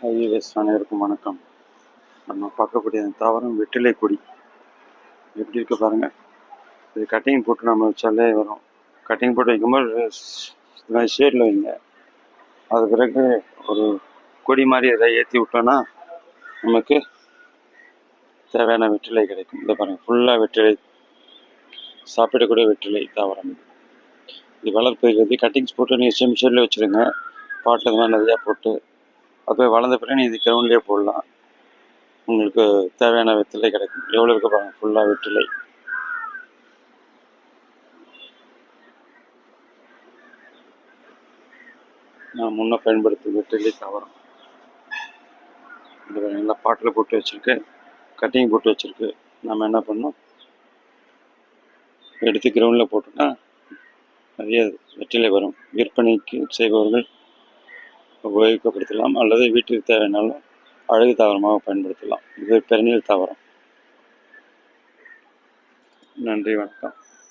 IAS அனைவருக்கும் வணக்கம். நம்ம பார்க்கக்கூடிய அந்த தாவரம் வெற்றிலை கொடி. எப்படி இருக்கு பாருங்கள். இது கட்டிங் போட்டு நம்ம வச்சாலே வரும். கட்டிங் போட்டு வைக்கும்போது ஷேடில் வைங்க. அது பிறகு ஒரு கொடி மாதிரி எதாவது ஏற்றி விட்டோன்னா நமக்கு தேவையான வெற்றிலை கிடைக்கும். இதை பாருங்கள், ஃபுல்லாக வெற்றிலை, சாப்பிடக்கூடிய வெற்றிலை தாவரம். இது வளர்ப்பு கட்டிங்ஸ் போட்டு நீங்கள் ஷேடில் வச்சுருங்க. பாட்டில் இது மாதிரி நிறையா போட்டு அது போய் வளர்ந்த பிறகு இது கிரவுண்ட்லேயே போடலாம். உங்களுக்கு தேவையான வெற்றிலை கிடைக்கும். எவ்வளோ இருக்க பாருங்கள், ஃபுல்லாக வெற்றிலை. நான் முன்னே பயன்படுத்தும் வெற்றிலை தாவரம். இது நல்லா பாட்டில் போட்டு வச்சுருக்கு, கட்டிங் போட்டு வச்சுருக்கு. நம்ம என்ன பண்ணோம், எடுத்து கிரவுண்டில் போட்டோன்னா நிறைய வெற்றிலை வரும். விற்பனைக்கு செய்பவர்கள் உபயோகப்படுத்தலாம், அல்லது வீட்டிற்கு தேவையானாலும் அழகு தாவரமாக பயன்படுத்தலாம். இது பெரனியல் தாவரம். நன்றி, வணக்கம்.